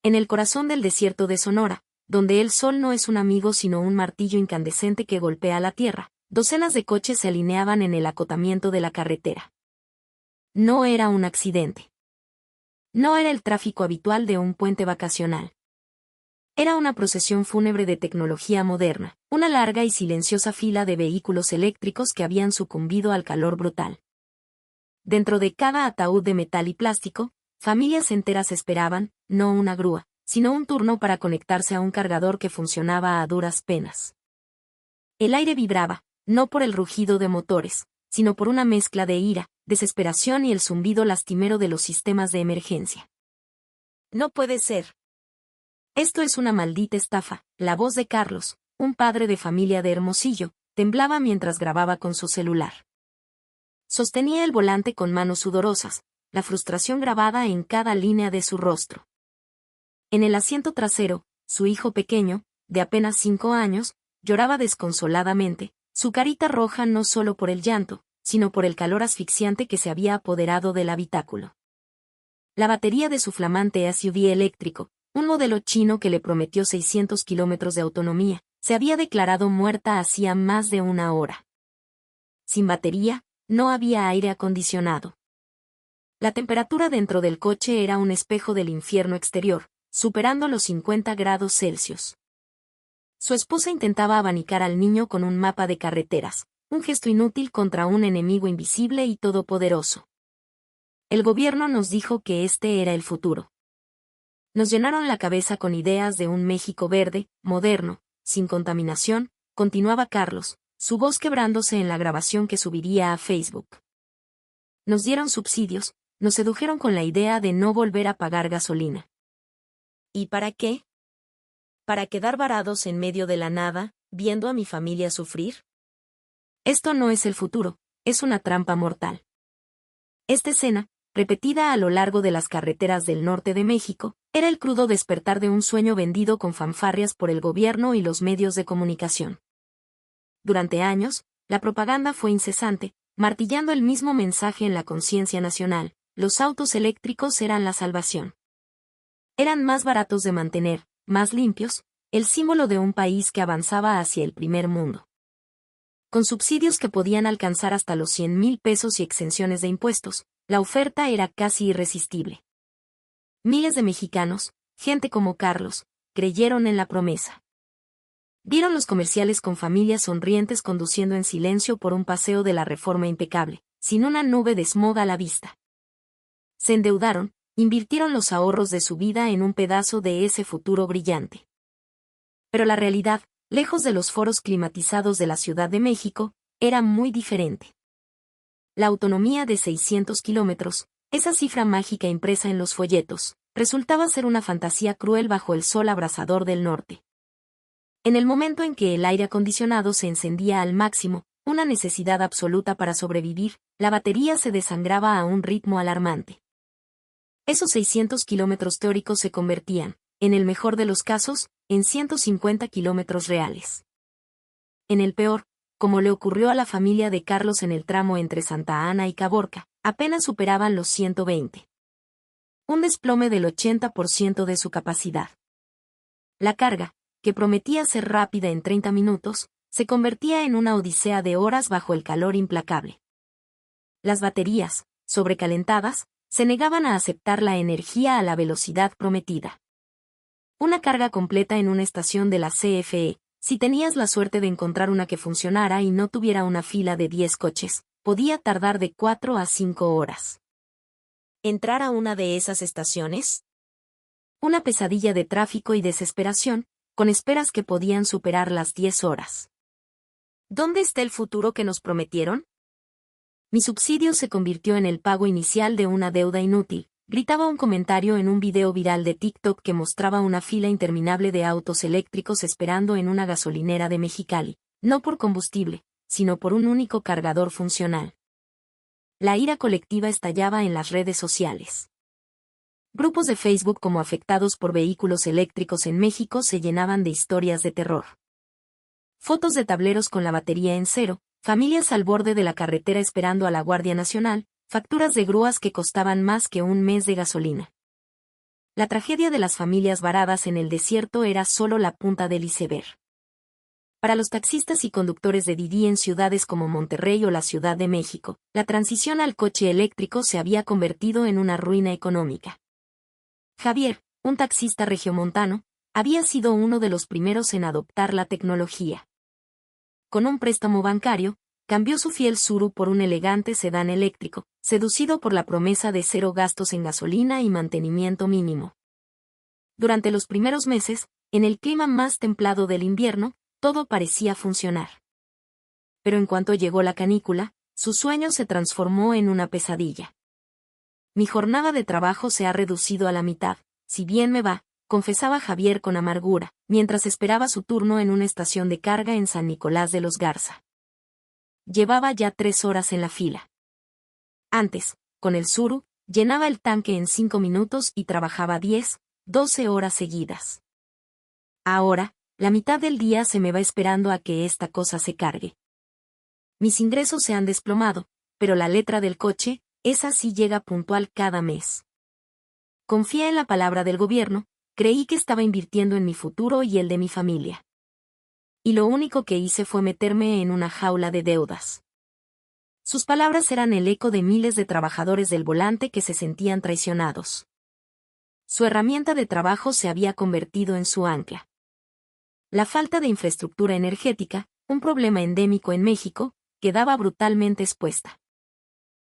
En el corazón del desierto de Sonora, donde el sol no es un amigo sino un martillo incandescente que golpea la tierra, docenas de coches se alineaban en el acotamiento de la carretera. No era un accidente. No era el tráfico habitual de un puente vacacional. Era una procesión fúnebre de tecnología moderna, una larga y silenciosa fila de vehículos eléctricos que habían sucumbido al calor brutal. Dentro de cada ataúd de metal y plástico, familias enteras esperaban, no una grúa, sino un turno para conectarse a un cargador que funcionaba a duras penas. El aire vibraba, no por el rugido de motores, sino por una mezcla de ira, desesperación y el zumbido lastimero de los sistemas de emergencia. No puede ser. Esto es una maldita estafa. La voz de Carlos, un padre de familia de Hermosillo, temblaba mientras grababa con su celular. Sostenía el volante con manos sudorosas, la frustración grabada en cada línea de su rostro. En el asiento trasero, su hijo pequeño, de apenas 5 años, lloraba desconsoladamente, su carita roja no solo por el llanto, sino por el calor asfixiante que se había apoderado del habitáculo. La batería de su flamante SUV eléctrico, un modelo chino que le prometió 600 kilómetros de autonomía, se había declarado muerta hacía más de una hora. Sin batería, no había aire acondicionado. La temperatura dentro del coche era un espejo del infierno exterior, superando los 50 grados Celsius. Su esposa intentaba abanicar al niño con un mapa de carreteras, un gesto inútil contra un enemigo invisible y todopoderoso. El gobierno nos dijo que este era el futuro. Nos llenaron la cabeza con ideas de un México verde, moderno, sin contaminación, continuaba Carlos, su voz quebrándose en la grabación que subiría a Facebook. Nos dieron subsidios, nos sedujeron con la idea de no volver a pagar gasolina. ¿Y para qué? ¿Para quedar varados en medio de la nada, viendo a mi familia sufrir? Esto no es el futuro, es una trampa mortal. Esta escena, repetida a lo largo de las carreteras del norte de México, era el crudo despertar de un sueño vendido con fanfarrias por el gobierno y los medios de comunicación. Durante años, la propaganda fue incesante, martillando el mismo mensaje en la conciencia nacional: los autos eléctricos eran la salvación. Eran más baratos de mantener, más limpios, el símbolo de un país que avanzaba hacia el primer mundo. Con subsidios que podían alcanzar hasta los 100,000 pesos y exenciones de impuestos, la oferta era casi irresistible. Miles de mexicanos, gente como Carlos, creyeron en la promesa. Vieron los comerciales con familias sonrientes conduciendo en silencio por un paseo de la Reforma impecable, sin una nube de smog a la vista. Se endeudaron, invirtieron los ahorros de su vida en un pedazo de ese futuro brillante. Pero la realidad, lejos de los foros climatizados de la Ciudad de México, era muy diferente. La autonomía de 600 kilómetros, esa cifra mágica impresa en los folletos, resultaba ser una fantasía cruel bajo el sol abrasador del norte. En el momento en que el aire acondicionado se encendía al máximo, una necesidad absoluta para sobrevivir, la batería se desangraba a un ritmo alarmante. Esos 600 kilómetros teóricos se convertían, en el mejor de los casos, en 150 kilómetros reales. En el peor, como le ocurrió a la familia de Carlos en el tramo entre Santa Ana y Caborca, apenas superaban los 120. Un desplome del 80% de su capacidad. La carga, que prometía ser rápida en 30 minutos, se convertía en una odisea de horas bajo el calor implacable. Las baterías, sobrecalentadas, se negaban a aceptar la energía a la velocidad prometida. Una carga completa en una estación de la CFE, si tenías la suerte de encontrar una que funcionara y no tuviera una fila de 10 coches, podía tardar de 4 a 5 horas. ¿Entrar a una de esas estaciones? Una pesadilla de tráfico y desesperación, con esperas que podían superar las 10 horas. ¿Dónde está el futuro que nos prometieron? Mi subsidio se convirtió en el pago inicial de una deuda inútil, gritaba un comentario en un video viral de TikTok que mostraba una fila interminable de autos eléctricos esperando en una gasolinera de Mexicali, no por combustible, sino por un único cargador funcional. La ira colectiva estallaba en las redes sociales. Grupos de Facebook como afectados por vehículos eléctricos en México se llenaban de historias de terror. Fotos de tableros con la batería en cero, familias al borde de la carretera esperando a la Guardia Nacional, facturas de grúas que costaban más que un mes de gasolina. La tragedia de las familias varadas en el desierto era solo la punta del iceberg. Para los taxistas y conductores de Didi en ciudades como Monterrey o la Ciudad de México, la transición al coche eléctrico se había convertido en una ruina económica. Javier, un taxista regiomontano, había sido uno de los primeros en adoptar la tecnología. Con un préstamo bancario, cambió su fiel Tsuru por un elegante sedán eléctrico, seducido por la promesa de cero gastos en gasolina y mantenimiento mínimo. Durante los primeros meses, en el clima más templado del invierno, todo parecía funcionar. Pero en cuanto llegó la canícula, su sueño se transformó en una pesadilla. Mi jornada de trabajo se ha reducido a la mitad, si bien me va, confesaba Javier con amargura, mientras esperaba su turno en una estación de carga en San Nicolás de los Garza. Llevaba ya 3 horas en la fila. Antes, con el Tsuru, llenaba el tanque en 5 minutos y trabajaba 10, 12 horas seguidas. Ahora, la mitad del día se me va esperando a que esta cosa se cargue. Mis ingresos se han desplomado, pero la letra del coche, esa sí llega puntual cada mes. Confié en la palabra del gobierno, creí que estaba invirtiendo en mi futuro y el de mi familia. Y lo único que hice fue meterme en una jaula de deudas. Sus palabras eran el eco de miles de trabajadores del volante que se sentían traicionados. Su herramienta de trabajo se había convertido en su ancla. La falta de infraestructura energética, un problema endémico en México, quedaba brutalmente expuesta.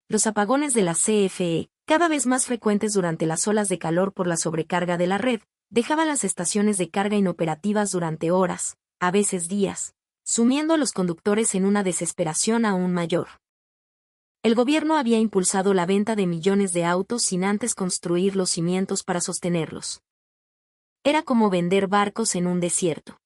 Los apagones de la CFE, cada vez más frecuentes durante las olas de calor por la sobrecarga de la red, dejaban las estaciones de carga inoperativas durante horas, a veces días, sumiendo a los conductores en una desesperación aún mayor. El gobierno había impulsado la venta de millones de autos sin antes construir los cimientos para sostenerlos. Era como vender barcos en un desierto.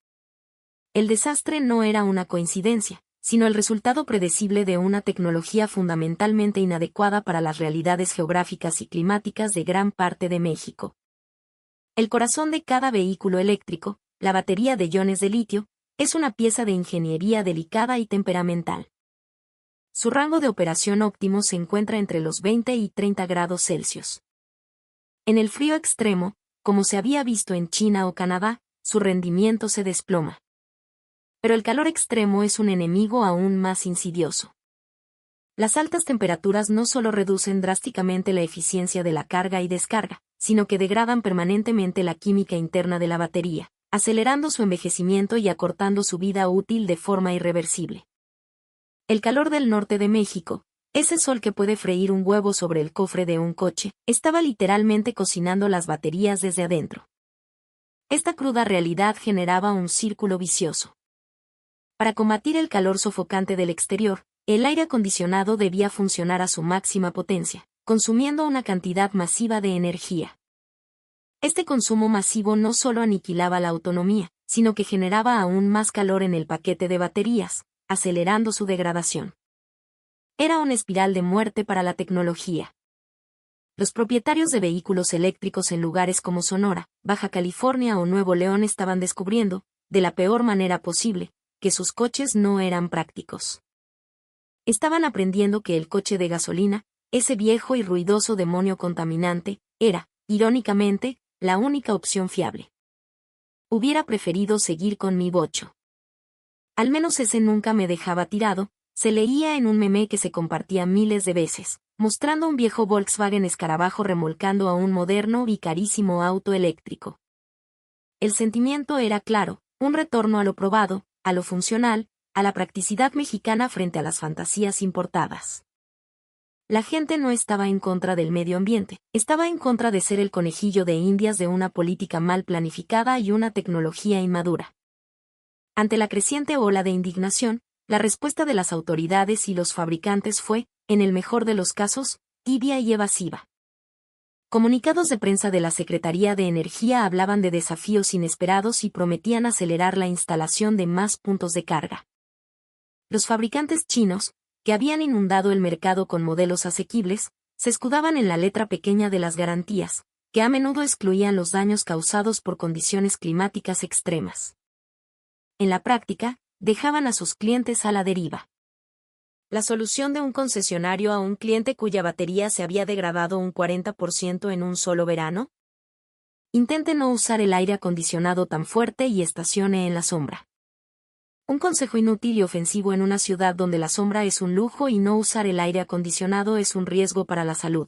El desastre no era una coincidencia, sino el resultado predecible de una tecnología fundamentalmente inadecuada para las realidades geográficas y climáticas de gran parte de México. El corazón de cada vehículo eléctrico, la batería de iones de litio, es una pieza de ingeniería delicada y temperamental. Su rango de operación óptimo se encuentra entre los 20 y 30 grados Celsius. En el frío extremo, como se había visto en China o Canadá, su rendimiento se desploma. Pero el calor extremo es un enemigo aún más insidioso. Las altas temperaturas no solo reducen drásticamente la eficiencia de la carga y descarga, sino que degradan permanentemente la química interna de la batería, acelerando su envejecimiento y acortando su vida útil de forma irreversible. El calor del norte de México, ese sol que puede freír un huevo sobre el cofre de un coche, estaba literalmente cocinando las baterías desde adentro. Esta cruda realidad generaba un círculo vicioso. Para combatir el calor sofocante del exterior, el aire acondicionado debía funcionar a su máxima potencia, consumiendo una cantidad masiva de energía. Este consumo masivo no solo aniquilaba la autonomía, sino que generaba aún más calor en el paquete de baterías, acelerando su degradación. Era una espiral de muerte para la tecnología. Los propietarios de vehículos eléctricos en lugares como Sonora, Baja California o Nuevo León estaban descubriendo, de la peor manera posible, que sus coches no eran prácticos. Estaban aprendiendo que el coche de gasolina, ese viejo y ruidoso demonio contaminante, era, irónicamente, la única opción fiable. Hubiera preferido seguir con mi bocho. Al menos ese nunca me dejaba tirado, se leía en un meme que se compartía miles de veces, mostrando un viejo Volkswagen Escarabajo remolcando a un moderno y carísimo auto eléctrico. El sentimiento era claro, un retorno a lo probado, a lo funcional, a la practicidad mexicana frente a las fantasías importadas. La gente no estaba en contra del medio ambiente, estaba en contra de ser el conejillo de Indias de una política mal planificada y una tecnología inmadura. Ante la creciente ola de indignación, la respuesta de las autoridades y los fabricantes fue, en el mejor de los casos, tibia y evasiva. Comunicados de prensa de la Secretaría de Energía hablaban de desafíos inesperados y prometían acelerar la instalación de más puntos de carga. Los fabricantes chinos, que habían inundado el mercado con modelos asequibles, se escudaban en la letra pequeña de las garantías, que a menudo excluían los daños causados por condiciones climáticas extremas. En la práctica, dejaban a sus clientes a la deriva. La solución de un concesionario a un cliente cuya batería se había degradado un 40% en un solo verano. Intente no usar el aire acondicionado tan fuerte y estacione en la sombra. Un consejo inútil y ofensivo en una ciudad donde la sombra es un lujo y no usar el aire acondicionado es un riesgo para la salud.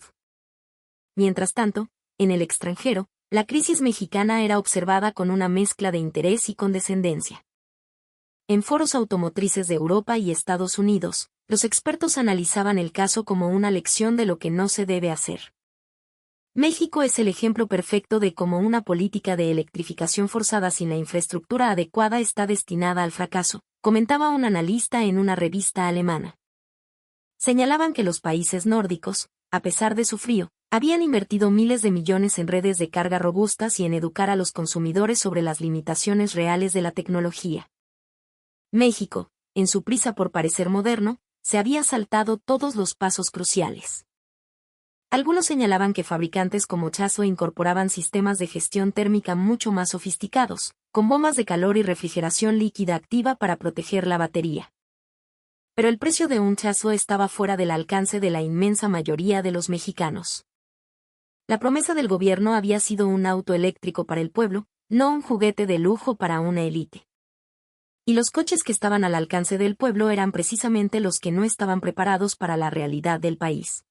Mientras tanto, en el extranjero, la crisis mexicana era observada con una mezcla de interés y condescendencia. En foros automotrices de Europa y Estados Unidos, los expertos analizaban el caso como una lección de lo que no se debe hacer. México es el ejemplo perfecto de cómo una política de electrificación forzada sin la infraestructura adecuada está destinada al fracaso, comentaba un analista en una revista alemana. Señalaban que los países nórdicos, a pesar de su frío, habían invertido miles de millones en redes de carga robustas y en educar a los consumidores sobre las limitaciones reales de la tecnología. México, en su prisa por parecer moderno, se había saltado todos los pasos cruciales. Algunos señalaban que fabricantes como Chazo incorporaban sistemas de gestión térmica mucho más sofisticados, con bombas de calor y refrigeración líquida activa para proteger la batería. Pero el precio de un Chazo estaba fuera del alcance de la inmensa mayoría de los mexicanos. La promesa del gobierno había sido un auto eléctrico para el pueblo, no un juguete de lujo para una élite. Y los coches que estaban al alcance del pueblo eran precisamente los que no estaban preparados para la realidad del país.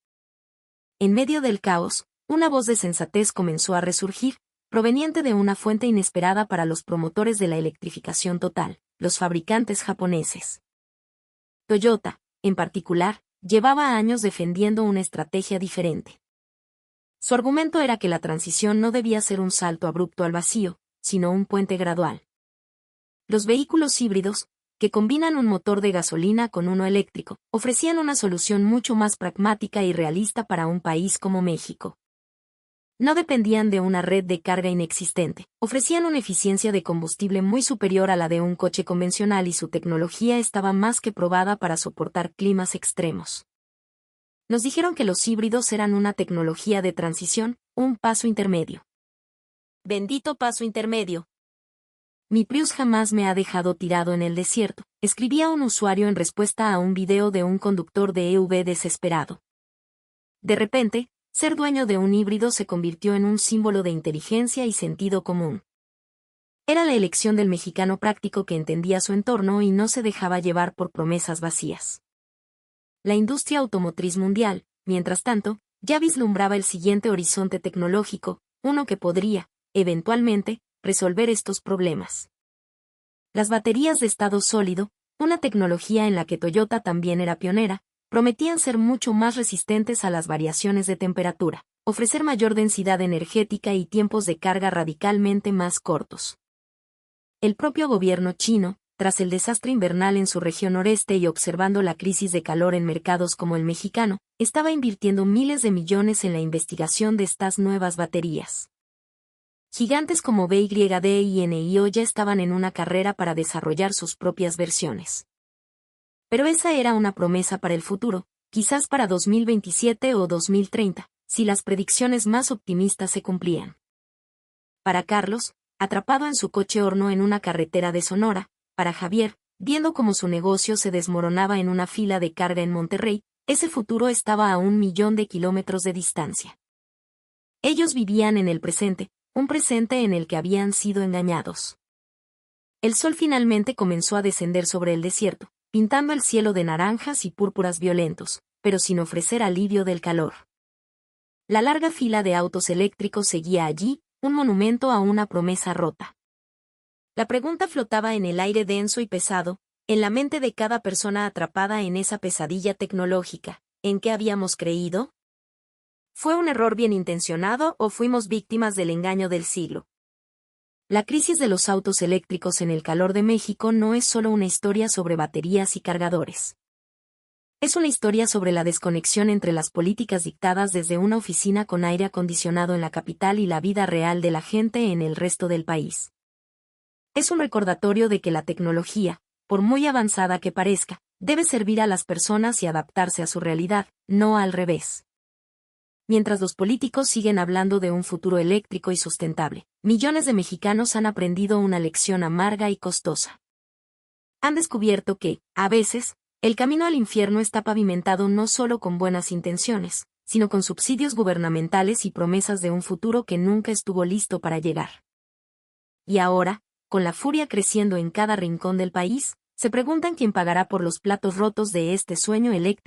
En medio del caos, una voz de sensatez comenzó a resurgir, proveniente de una fuente inesperada para los promotores de la electrificación total, los fabricantes japoneses. Toyota, en particular, llevaba años defendiendo una estrategia diferente. Su argumento era que la transición no debía ser un salto abrupto al vacío, sino un puente gradual. Los vehículos híbridos, que combinan un motor de gasolina con uno eléctrico, ofrecían una solución mucho más pragmática y realista para un país como México. No dependían de una red de carga inexistente, ofrecían una eficiencia de combustible muy superior a la de un coche convencional y su tecnología estaba más que probada para soportar climas extremos. Nos dijeron que los híbridos eran una tecnología de transición, un paso intermedio. Bendito paso intermedio. Mi Prius jamás me ha dejado tirado en el desierto, escribía un usuario en respuesta a un video de un conductor de EV desesperado. De repente, ser dueño de un híbrido se convirtió en un símbolo de inteligencia y sentido común. Era la elección del mexicano práctico que entendía su entorno y no se dejaba llevar por promesas vacías. La industria automotriz mundial, mientras tanto, ya vislumbraba el siguiente horizonte tecnológico, uno que podría, eventualmente, resolver estos problemas. Las baterías de estado sólido, una tecnología en la que Toyota también era pionera, prometían ser mucho más resistentes a las variaciones de temperatura, ofrecer mayor densidad energética y tiempos de carga radicalmente más cortos. El propio gobierno chino, tras el desastre invernal en su región noreste y observando la crisis de calor en mercados como el mexicano, estaba invirtiendo miles de millones en la investigación de estas nuevas baterías. Gigantes como BYD y NIO ya estaban en una carrera para desarrollar sus propias versiones. Pero esa era una promesa para el futuro, quizás para 2027 o 2030, si las predicciones más optimistas se cumplían. Para Carlos, atrapado en su coche horno en una carretera de Sonora, para Javier, viendo cómo su negocio se desmoronaba en una fila de carga en Monterrey, ese futuro estaba a 1.000.000 de kilómetros de distancia. Ellos vivían en el presente, un presente en el que habían sido engañados. El sol finalmente comenzó a descender sobre el desierto, pintando el cielo de naranjas y púrpuras violentos, pero sin ofrecer alivio del calor. La larga fila de autos eléctricos seguía allí, un monumento a una promesa rota. La pregunta flotaba en el aire denso y pesado, en la mente de cada persona atrapada en esa pesadilla tecnológica. ¿En qué habíamos creído? ¿Fue un error bien intencionado o fuimos víctimas del engaño del siglo? La crisis de los autos eléctricos en el calor de México no es solo una historia sobre baterías y cargadores. Es una historia sobre la desconexión entre las políticas dictadas desde una oficina con aire acondicionado en la capital y la vida real de la gente en el resto del país. Es un recordatorio de que la tecnología, por muy avanzada que parezca, debe servir a las personas y adaptarse a su realidad, no al revés. Mientras los políticos siguen hablando de un futuro eléctrico y sustentable, millones de mexicanos han aprendido una lección amarga y costosa. Han descubierto que, a veces, el camino al infierno está pavimentado no solo con buenas intenciones, sino con subsidios gubernamentales y promesas de un futuro que nunca estuvo listo para llegar. Y ahora, con la furia creciendo en cada rincón del país, se preguntan quién pagará por los platos rotos de este sueño eléctrico